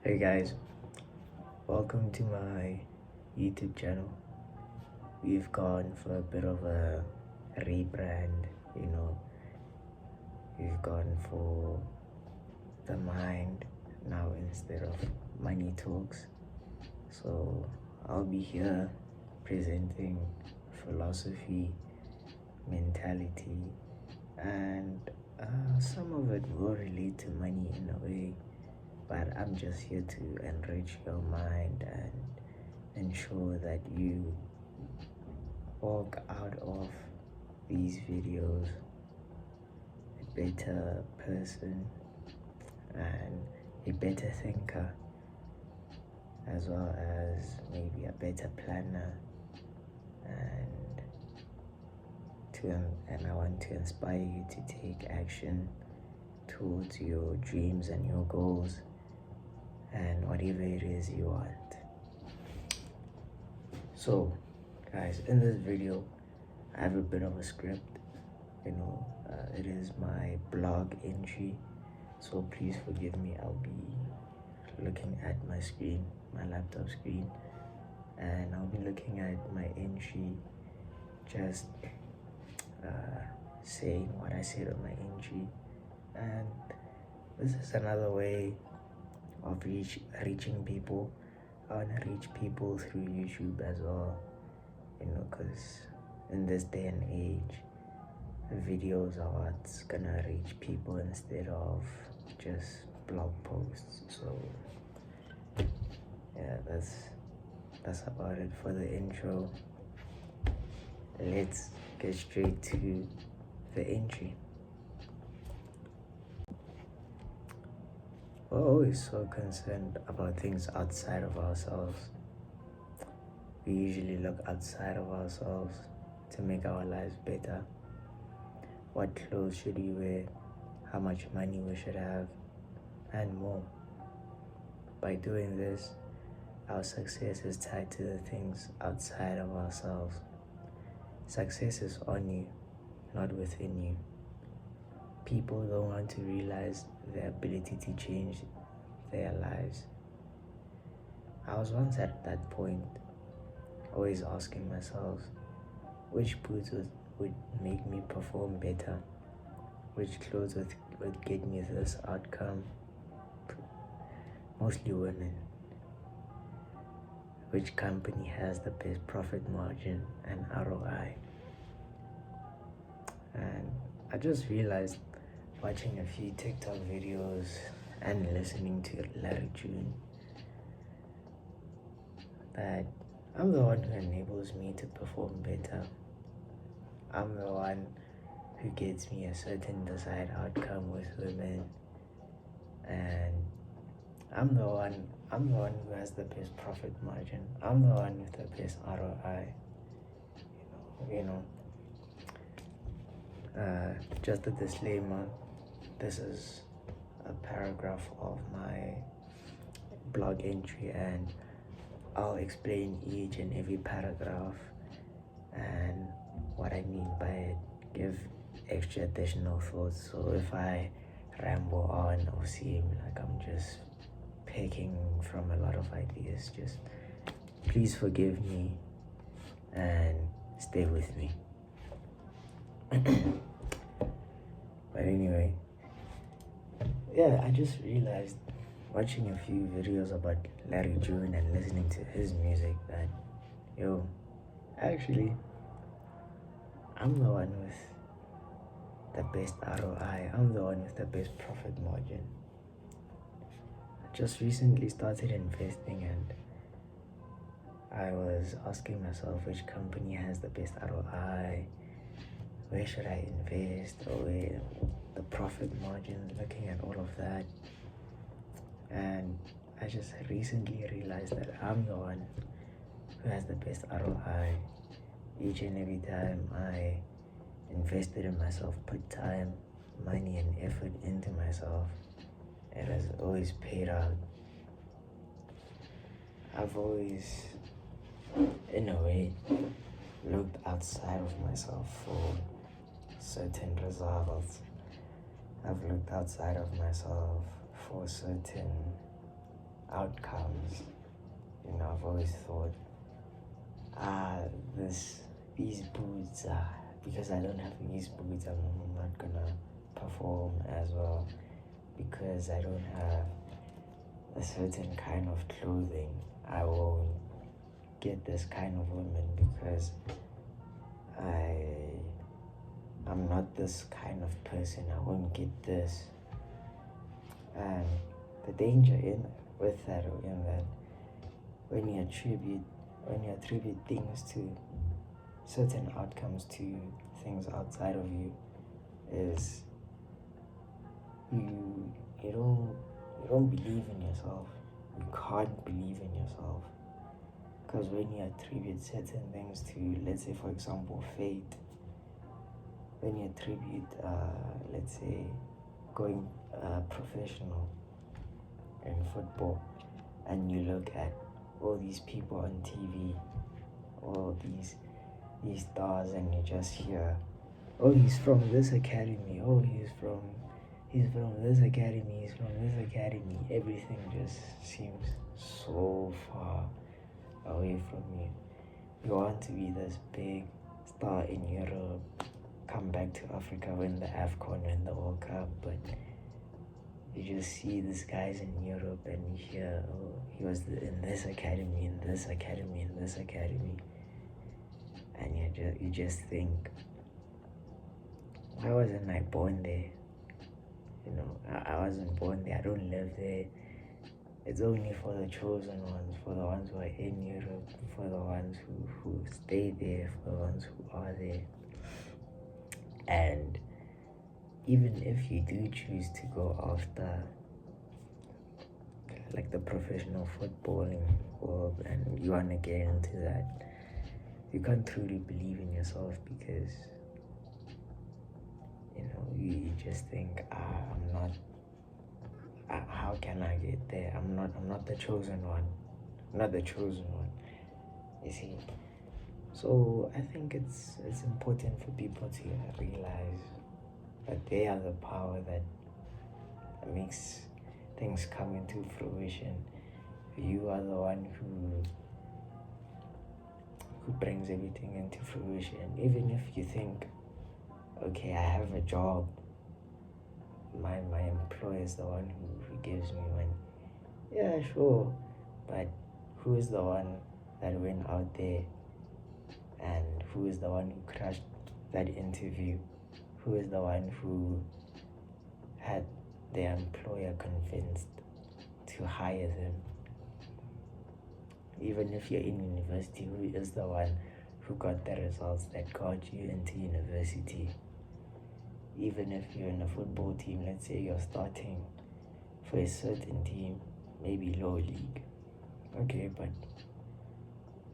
Hey guys, welcome to my YouTube channel. We've gone for a bit of a rebrand, you know. We've gone for the mind now instead of money talks. So I'll be here presenting philosophy, mentality, and some of it will relate to money in a way, but I'm just here to enrich your mind and ensure that you walk out of these videos a better person and a better thinker, as well as maybe a better planner, and I want to inspire you to take action towards your dreams and your goals and whatever it is you want. So guys, in this video I have a bit of a script. It is my blog entry, so please forgive me. I'll be looking at my screen, my laptop screen, and I'll be looking at my entry, just saying what I said on my entry. And this is another way of reaching people. I want to reach people through YouTube as well, because in this day and age, videos are what's gonna reach people instead of just blog posts. So yeah, that's about it for the intro. Let's get straight to the entry. We're always so concerned about things outside of ourselves. We usually look outside of ourselves to make our lives better. What clothes should we wear? How much money we should have? And more. By doing this, our success is tied to the things outside of ourselves. Success is on you, not within you. People don't want to realize their ability to change their lives. I was once at that point, always asking myself, which boots would make me perform better? Which clothes would get me this outcome? Mostly women. Which company has the best profit margin and ROI? And I just realized, watching a few TikTok videos and listening to Larry June, that I'm the one who enables me to perform better. I'm the one who gets me a certain desired outcome with women, and I'm the one who has the best profit margin. I'm the one with the best ROI. Just a disclaimer, this is a paragraph of my blog entry, and I'll explain each and every paragraph and what I mean by it, give extra additional thoughts. So if I ramble on or seem like I'm just picking from a lot of ideas, just please forgive me and stay with me. But anyway, yeah, I just realized, watching a few videos about Larry June and listening to his music, that actually I'm the one with the best ROI. I'm the one with the best profit margin. I just recently started investing, and I was asking myself, which company has the best ROI? Where should I invest? Or where the profit margin? Looking at all of that, and I just recently realized that I'm the one who has the best ROI. Each and every time I invested in myself, put time, money, and effort into myself, it has always paid out. I've always, in a way, looked outside of myself for certain results. I've looked outside of myself for certain outcomes. I've always thought, these boots, because I don't have these boots, I'm not gonna perform as well. Because I don't have a certain kind of clothing, I won't get this kind of woman, because I'm not this kind of person. I won't get this. And the danger with that, in that when you attribute things to certain outcomes, to things outside of you, is you don't believe in yourself. You can't believe in yourself, because when you attribute certain things to, let's say for example, fate, when you attribute let's say going professional in football, and you look at all these people on TV, all these stars, and you just hear, oh, he's from this academy, oh, he's from this academy, he's from this academy. Everything just seems so far away from you. You want to be this big star in Europe, come back to Africa, win the AFCON, win the World Cup, but you just see these guys in Europe, and you hear, oh, he was in this academy, in this academy, in this academy, and you just think, why wasn't I born there? I wasn't born there. I don't live there. It's only for the chosen ones, for the ones who are in Europe, for the ones who stay there, for the ones who are there. And even if you do choose to go after like the professional footballing world, and you want to get into that, you can't truly believe in yourself, because you just think, I'm not, how can I get there? I'm not the chosen one. I'm not the chosen one, you see. So I think it's important for people to realize that they are the power that makes things come into fruition. You are the one who brings everything into fruition. Even if you think, okay, I have a job, my employer is the one who gives me money. Yeah, sure, but who is the one that went out there, and who is the one who crashed that interview? Who is the one who had their employer convinced to hire them? Even if you're in university, who is the one who got the results that got you into university? Even if you're in a football team, let's say you're starting for a certain team, maybe low league. Okay, but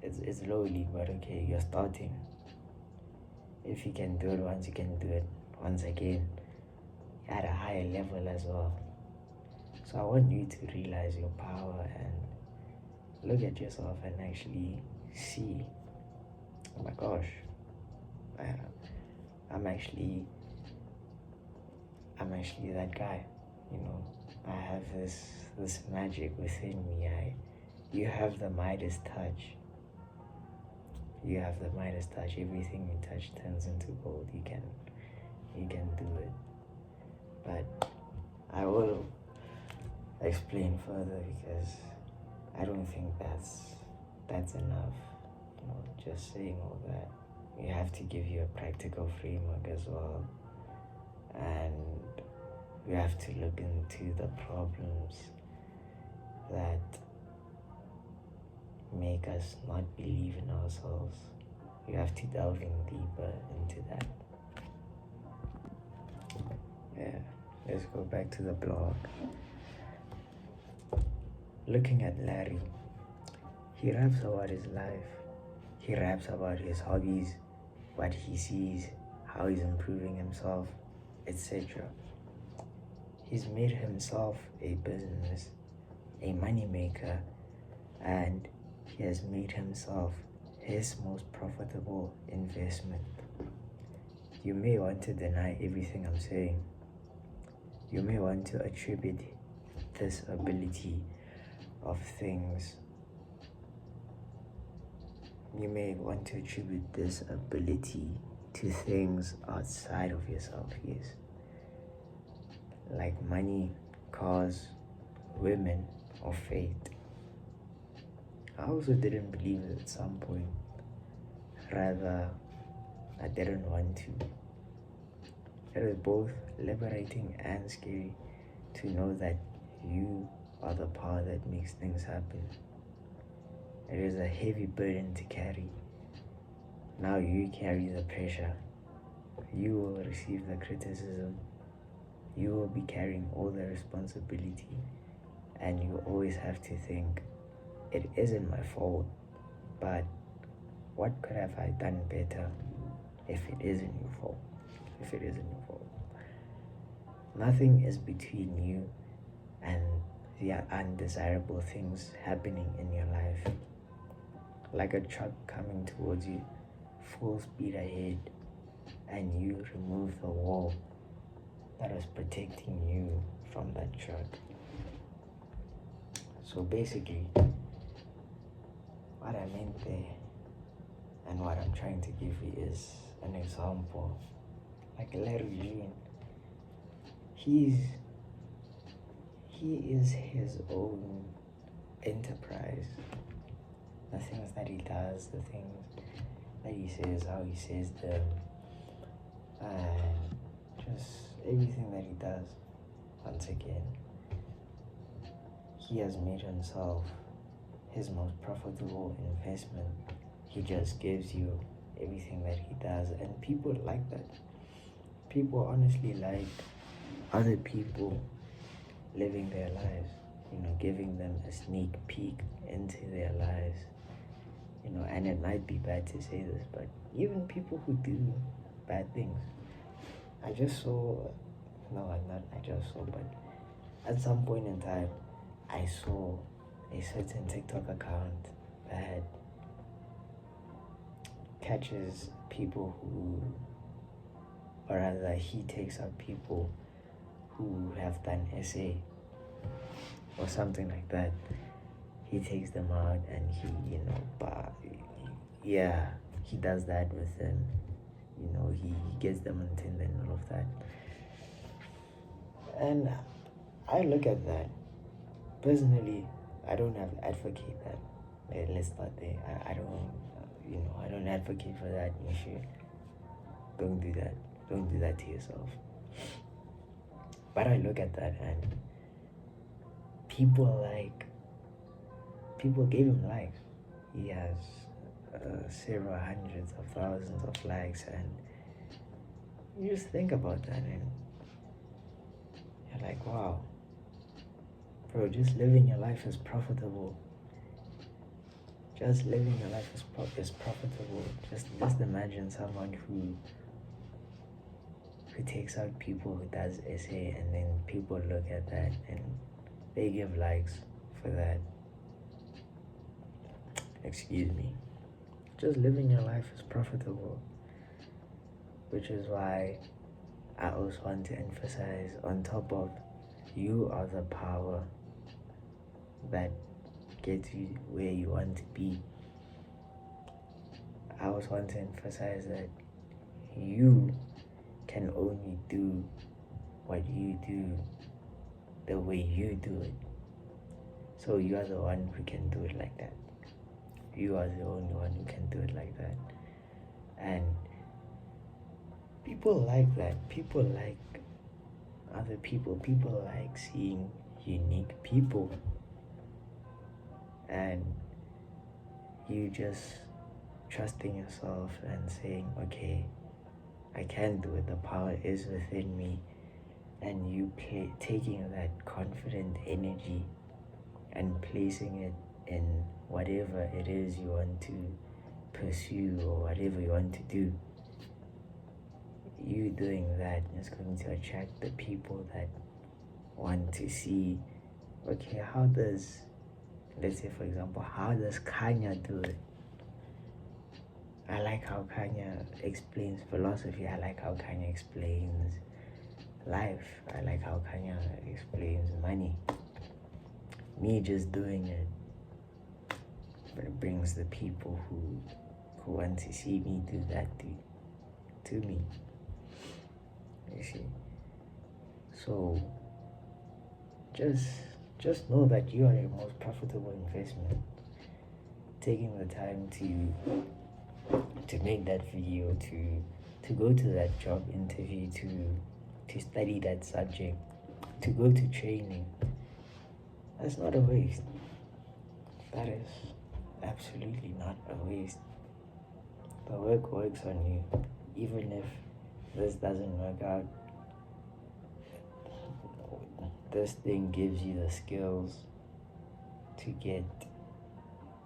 it's low league, but okay, you're starting. If you can do it once, you can do it once again at a higher level as well. So I want you to realize your power and look at yourself and actually see, oh my gosh, I'm actually that guy. I have this magic within me. You have the Midas touch. You have the Midas touch. Everything you touch turns into gold. You can do it. But I will explain further, because I don't think that's enough. Just saying all that. You have to give you a practical framework as well. And we have to look into the problems that make us not believe in ourselves. You have to delve in deeper into that. Yeah, let's go back to the blog. Looking at Larry, he raps about his life. He raps about his hobbies, what he sees, how he's improving himself, etc. He's made himself a business, a moneymaker, and he has made himself his most profitable investment. You may want to deny everything I'm saying. You may want to attribute this ability of things. You may want to attribute this ability to things outside of yourself, yes. Like money, cars, women, or fate. I also didn't believe it at some point. Rather, I didn't want to. It is both liberating and scary to know that you are the power that makes things happen. It is a heavy burden to carry. Now you carry the pressure. You will receive the criticism. You will be carrying all the responsibility. And you always have to think, it isn't my fault, but what could have I done better if it isn't your fault? If it isn't your fault. Nothing is between you and the undesirable things happening in your life. Like a truck coming towards you, full speed ahead, and you remove the wall that is protecting you from that truck. So basically, what I meant there and what I'm trying to give you is an example. Like Larry Jean, he is his own enterprise. The things that he does, the things that he says, how he says them, and just everything that he does. Once again, he has made himself his most profitable investment. He just gives you everything that he does, and people like that. People honestly like other people living their lives, giving them a sneak peek into their lives. And it might be bad to say this, but even people who do bad things. But at some point in time, I saw a certain TikTok account that catches people or rather he takes up people who have done SA or something like that. He takes them out and he does that with them. He gets them on Tinder and all of that. And I look at that. Personally, I don't have to advocate that. Let's start there. I don't advocate for that. You should. Don't do that. Don't do that to yourself. But I look at that and people gave him likes. He has several hundreds of thousands of likes, and you just think about that and you're like, wow, bro, just living your life is profitable. Just living your life is profitable. Just imagine someone who takes out people who does SA, and then people look at that and they give likes for that. Excuse me. Just living your life is profitable, which is why I also want to emphasize, on top of you are the power that gets you where you want to be, I also want to emphasize that you can only do what you do the way you do it. So you are the one who can do it like that. You are the only one who can do it like that. And people like that. People like other people. People like seeing unique people. And you just trusting yourself and saying, okay, I can do it. The power is within me. And you taking that confident energy and placing it in whatever it is you want to pursue or whatever you want to do. You doing that is going to attract the people that want to see, okay, let's say for example, how does Kanye do it? I like how Kanye explains philosophy. I like how Kanye explains life. I like how Kanye explains money. me just doing it, but it brings the people who want to see me do that to me. You see? So just know that you are your most profitable investment. Taking the time to make that video, to go to that job interview, to study that subject, to go to training, that's not a waste. That is absolutely not a waste. The work works on you. Even if this doesn't work out, this thing gives you the skills to get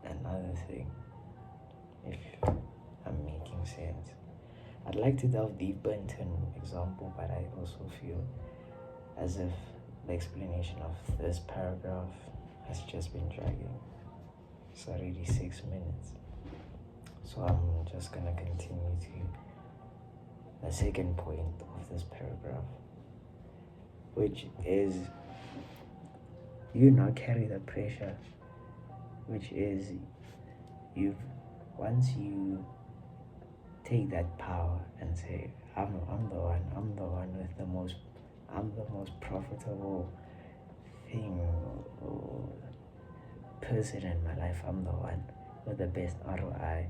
another thing, if I'm making sense. I'd like to delve deeper into an example, but I also feel as if the explanation of this paragraph has just been dragging. It's already 6 minutes. So I'm just gonna continue to the second point of this paragraph, which is you now carry the pressure, which is once you take that power and say, I'm the one with I'm the most profitable thing or person in my life, I'm the one with the best ROI.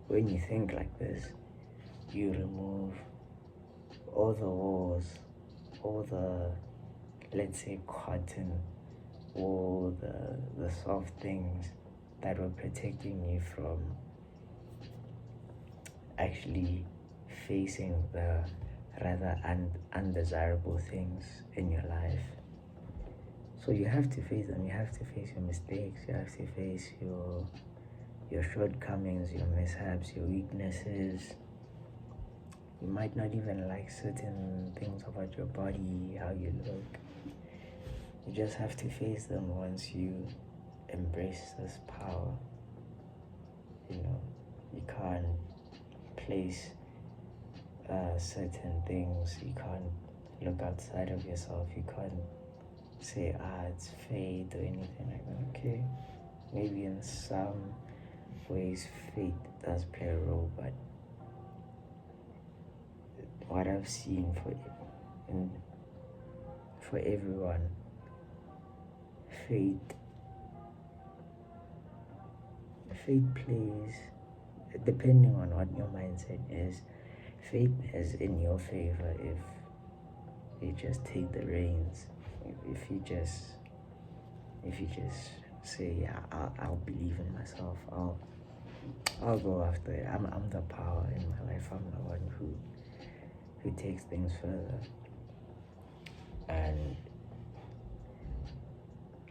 When you think like this, you remove all the walls, all the, let's say, cotton, all the soft things that were protecting you from actually facing the rather undesirable things in your life. So you have to face them. You have to face your mistakes. You have to face your shortcomings, your mishaps, your weaknesses. You might not even like certain things about your body, how you look. You just have to face them once you embrace this power. You can't place certain things. You can't look outside of yourself. You can't say, it's fate or anything like that. Okay, maybe in some ways fate does play a role, but what I've seen for everyone, fate plays, depending on what your mindset is, fate is in your favor if you just take the reins. If you just say, yeah, I'll believe in myself, I'll go after it. I'm the power in my life. I'm the one who takes things further. And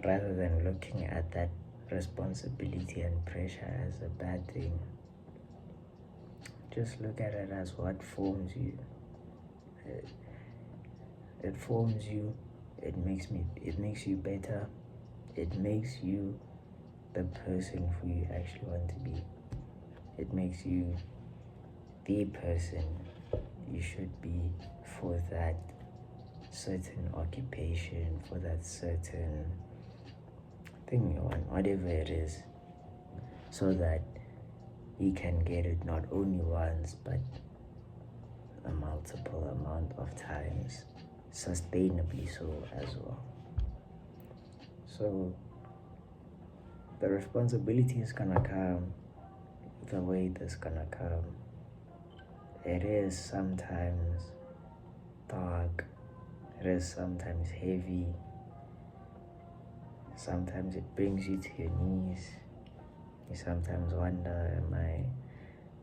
rather than looking at that responsibility and pressure as a bad thing, just look at it as what forms you. It forms you. It makes you better. It makes you the person who you actually want to be. It makes you the person you should be for that certain occupation, for that certain thing you want, whatever it is, so that you can get it not only once but a multiple amount of times, sustainably so as well. So the responsibility is gonna come the way it's gonna come. It is sometimes dark, it is sometimes heavy, sometimes it brings you to your knees. You sometimes wonder,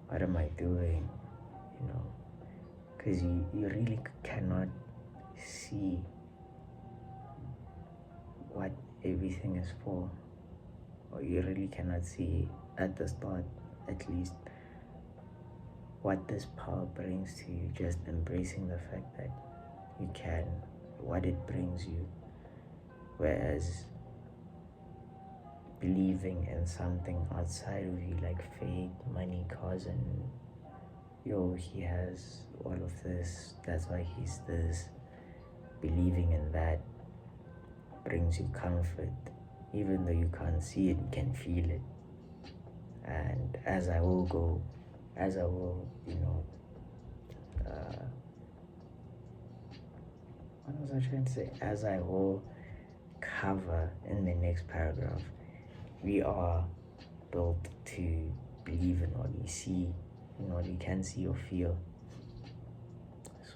what am I doing? Because you really cannot see what everything is for, or you really cannot see at the start, at least, what this power brings to you. Just embracing the fact that you can, what it brings you. Whereas believing in something outside of you, like fate, money, cause, and he has all of this, that's why he's this, believing in that brings you comfort. even though you can't see it, you can feel it. And as I will, what was I trying to say? As I will cover in the next paragraph, we are built to believe in what we see, in what we can see or feel.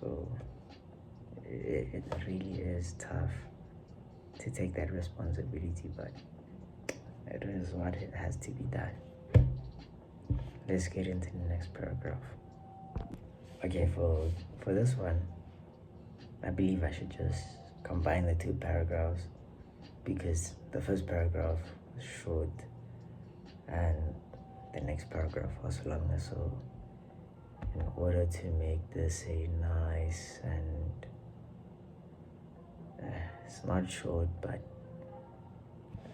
So it really is tough to take that responsibility, but it is what it has to be done. Let's get into the next paragraph. Okay, for this one, I believe I should just combine the two paragraphs because the first paragraph was short and the next paragraph was longer. So in order to make this a nice and it's not short but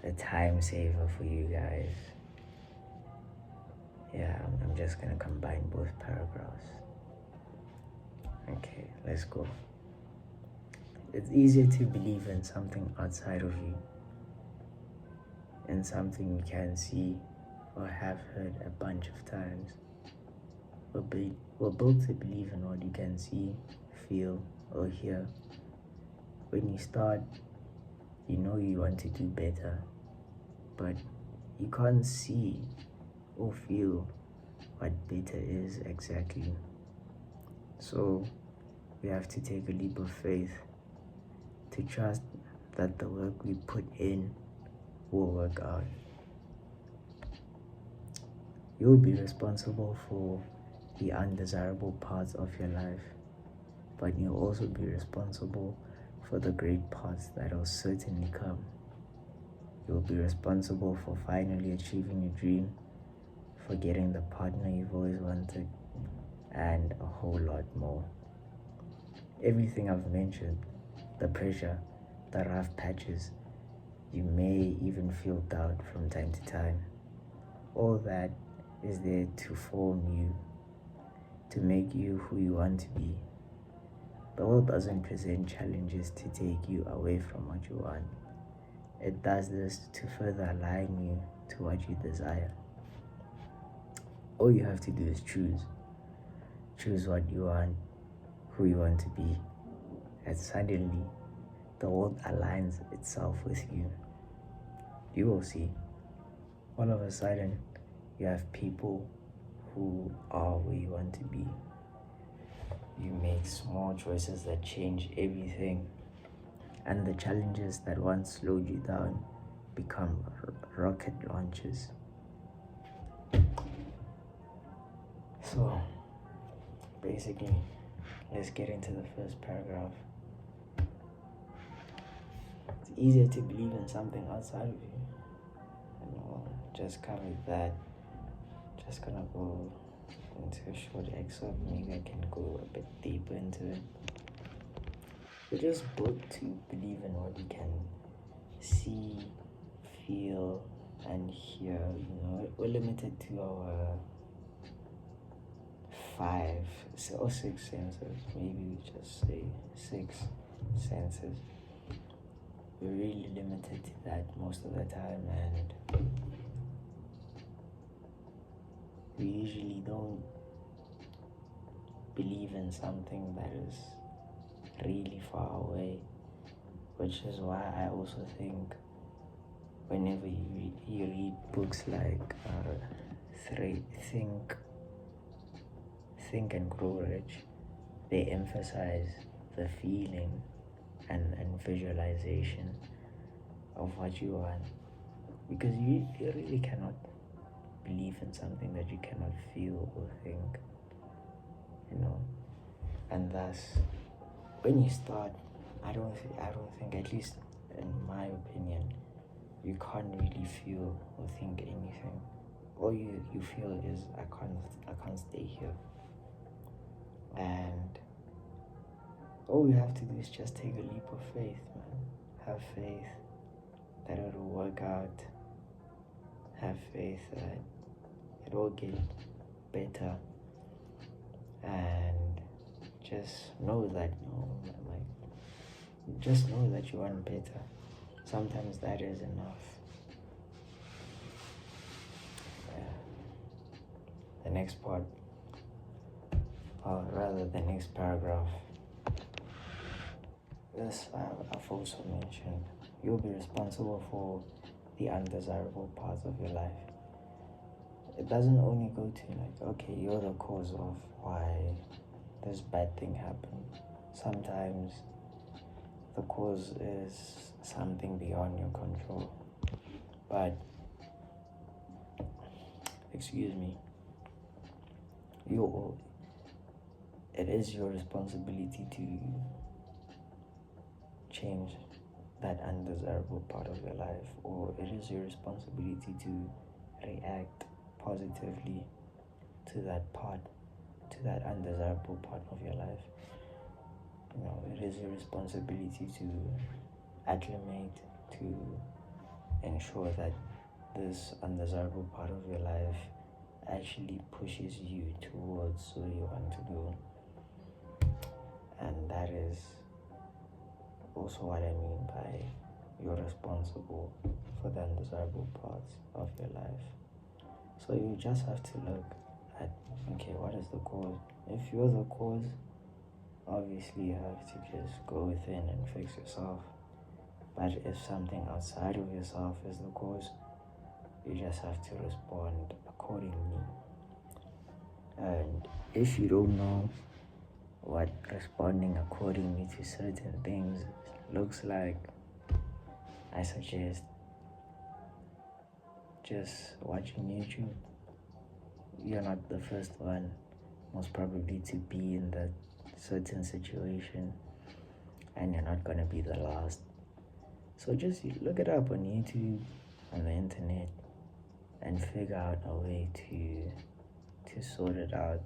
a time saver for you guys, yeah, I'm just gonna combine both paragraphs. Okay, let's go. It's easier to believe in something outside of you, in something you can see or have heard a bunch of times. We're built to believe in what you can see, feel, or hear. When you start, you know you want to do better, but you can't see or feel what better is exactly. So we have to take a leap of faith to trust that the work we put in will work out. You'll be responsible for the undesirable parts of your life, but you'll also be responsible for the great parts that will certainly come. You'll be responsible for finally achieving your dream, for getting the partner you've always wanted, and a whole lot more. Everything I've mentioned, the pressure, the rough patches, you may even feel doubt from time to time. All that is there to form you, to make you who you want to be. The world doesn't present challenges to take you away from what you want. It does this to further align you to what you desire. All you have to do is choose. Choose what you want, who you want to be, and suddenly the world aligns itself with you. You will see. All of a sudden, you have people who are where you want to be. You make small choices that change everything, and the challenges that once slowed you down become rocket launches. So, basically, let's get into the first paragraph. It's easier to believe in something outside of you. And we'll just cover that. Just gonna go into a short excerpt. Maybe I can go a bit deeper into it. We're just built to believe in what we can see, feel, and hear. We're limited to our 5 or 6 senses. Maybe we just say 6 senses. We're really limited to that most of the time, and we usually don't believe in something that is really far away, which is why I also think whenever you read books like Think and Grow Rich, they emphasize the feeling and visualization of what you want, because you really cannot believe in something that you cannot feel or think, and thus when you start, I don't think, at least in my opinion, you can't really feel or think anything. All you feel is I can't stay here. And all you have to do is just take a leap of faith, man. Have faith that it will work out. Have faith that it will get better. And just know that, just know that you want better. Sometimes that is enough. next part, or rather the next paragraph, this I've also mentioned, you'll be responsible for the undesirable parts of your life. It doesn't only go to like, okay, you're the cause of why this bad thing happened. Sometimes the cause is something beyond your control. But, excuse me, it is your responsibility to change that undesirable part of your life, or it is your responsibility to react positively to that undesirable part of your life. It is your responsibility to acclimate, to ensure that this undesirable part of your life actually pushes you towards where you want to go. And that is also what I mean by you're responsible for the undesirable parts of your life. So you just have to look at, okay, what is the cause? If you're the cause, obviously you have to just go within and fix yourself. But if something outside of yourself is the cause, you just have to respond accordingly. And if you don't know what responding accordingly to certain things looks like, I suggest just watching YouTube. You're not the first one, most probably, to be in that certain situation, and you're not gonna be the last. So just look it up on YouTube, on the internet, and figure out a way to sort it out.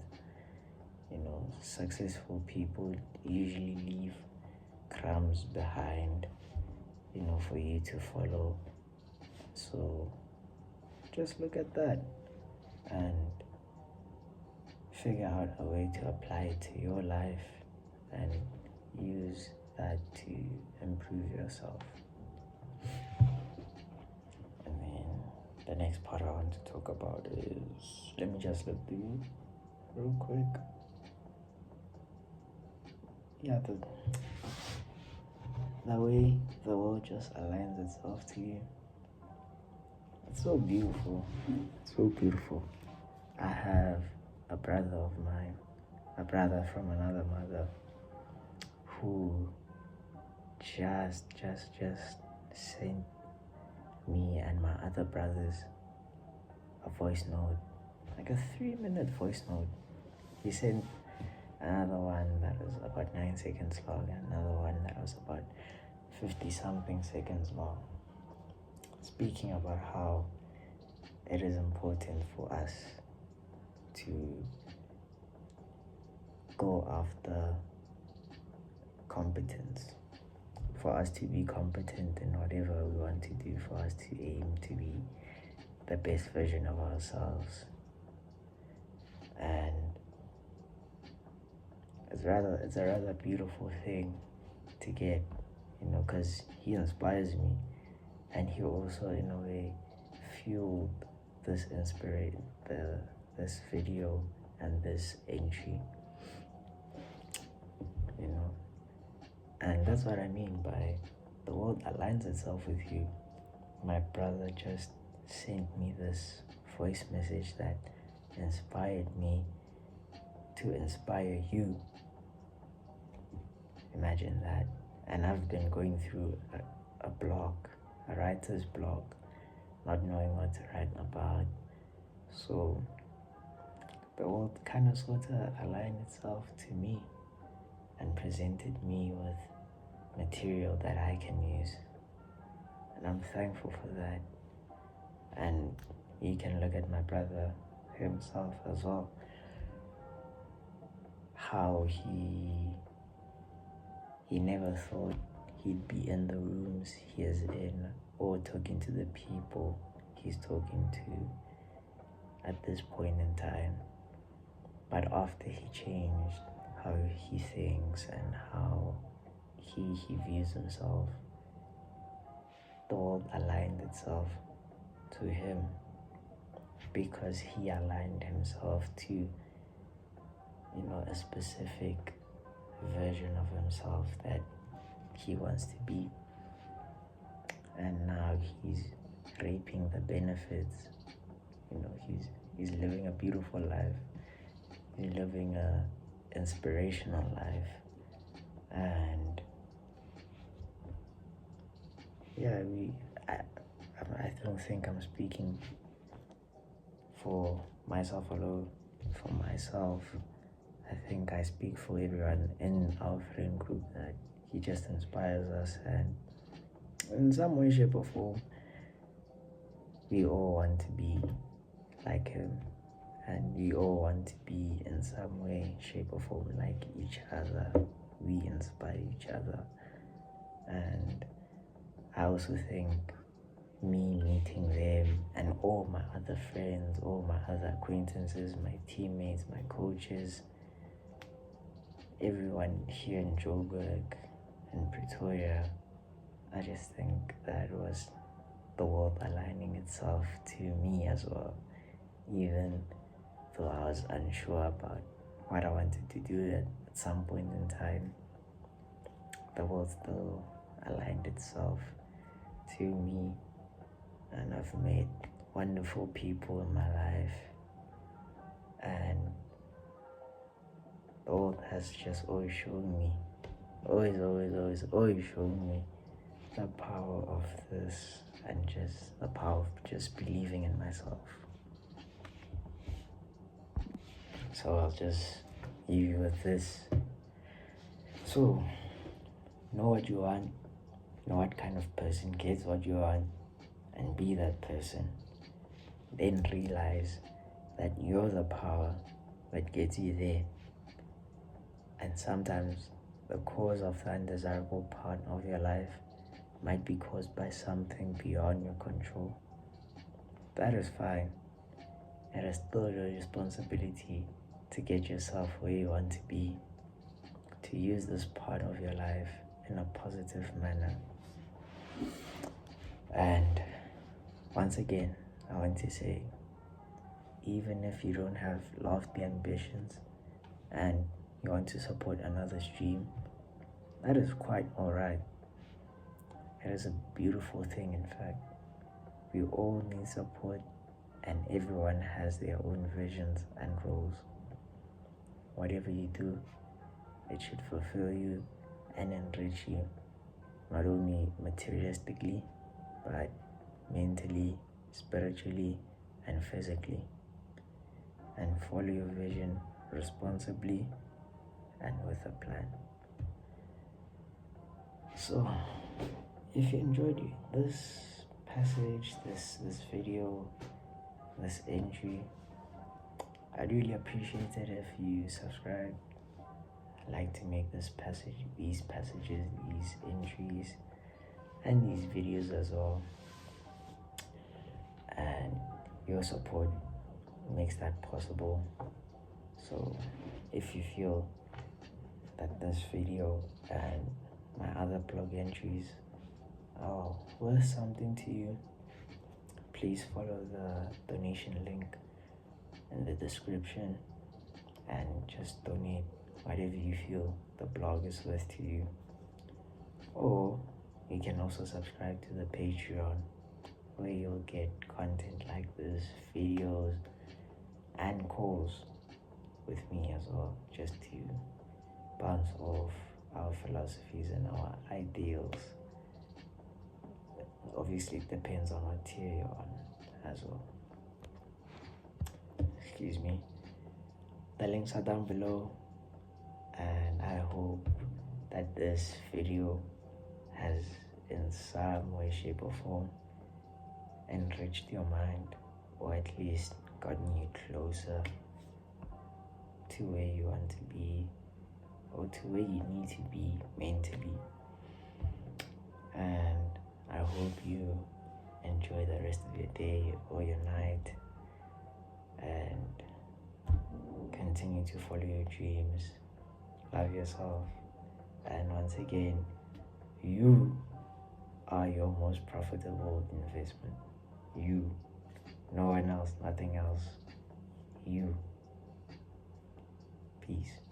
Successful people usually leave crumbs behind, for you to follow. So just look at that and figure out a way to apply it to your life and use that to improve yourself. And then the next part I want to talk about is, let me just look through real quick. Yeah, the way the world just aligns itself to you. It's so beautiful. So beautiful. I have a brother of mine, a brother from another mother, who just sent me and my other brothers a voice note, like a 3-minute voice note. He sent another one that was about 9 seconds long, and another one that was about 50 something seconds long, speaking about how it is important for us to go after competence, for us to be competent in whatever we want to do, for us to aim to be the best version of ourselves. And it's a rather beautiful thing to get, because he inspires me, and he also in a way fueled this this video and this entry, and that's what I mean by the world aligns itself with you. My brother just sent me this voice message that inspired me to inspire you. Imagine that. And I've been going through a writer's block, not knowing what to write about. So the world kind of sort of aligned itself to me and presented me with material that I can use. And I'm thankful for that. And you can look at my brother himself as well, how he never thought he'd be in the rooms he is in, or talking to the people he's talking to at this point in time. But after he changed how he thinks and how he views himself, the world aligned itself to him, because he aligned himself to, a specific version of himself that he wants to be. And now he's reaping the benefits. He's living a beautiful life. He's living a inspirational life. And yeah, I don't think I'm speaking for myself alone. For myself, I think I speak for everyone in our friend group that he just inspires us, and in some way, shape or form, we all want to be like him, and we all want to be in some way, shape or form like each other. We inspire each other. And I also think me meeting them and all my other friends, all my other acquaintances, my teammates, my coaches, everyone here in Joburg and Pretoria, I just think that was the world aligning itself to me as well. Even though I was unsure about what I wanted to do at some point in time, the world still aligned itself to me, and I've met wonderful people in my life, and the world has just always shown me, always shown me the power of this, and just the power of just believing in myself. So I'll just leave you with this. So, know what you want, know what kind of person gets what you want, and be that person. Then realize that you're the power that gets you there. And sometimes the cause of the undesirable part of your life might be caused by something beyond your control. That is fine. It is still your responsibility to get yourself where you want to be, to use this part of your life in a positive manner. And once again, I want to say, even if you don't have lofty ambitions and you want to support another's dream, that is quite alright. It is a beautiful thing, in fact. We all need support, and everyone has their own visions and roles. Whatever you do, it should fulfill you and enrich you, not only materialistically, but mentally, spiritually, and physically. And follow your vision responsibly and with a plan. So, if you enjoyed this passage, this video, this entry, I'd really appreciate it if you subscribe. I like to make these passages, these entries, and these videos as well. And your support makes that possible. So if you feel that this video and my other blog entries are worth something to you, please follow the donation link in the description and just donate whatever you feel the blog is worth to you. Or you can also subscribe to the Patreon, where you'll get content like this, videos and calls with me as well, just to bounce off our philosophies and our ideals. Obviously it depends on what tier you're on as well. Excuse me. The links are down below, and I hope that this video has in some way, shape or form enriched your mind, or at least gotten you closer to where you want to be, or to where you need to be mentally. And I hope you enjoy the rest of your day or your night, and continue to follow your dreams, love yourself, and once again, you are your most profitable investment. You, no one else. else, nothing else. You. Peace.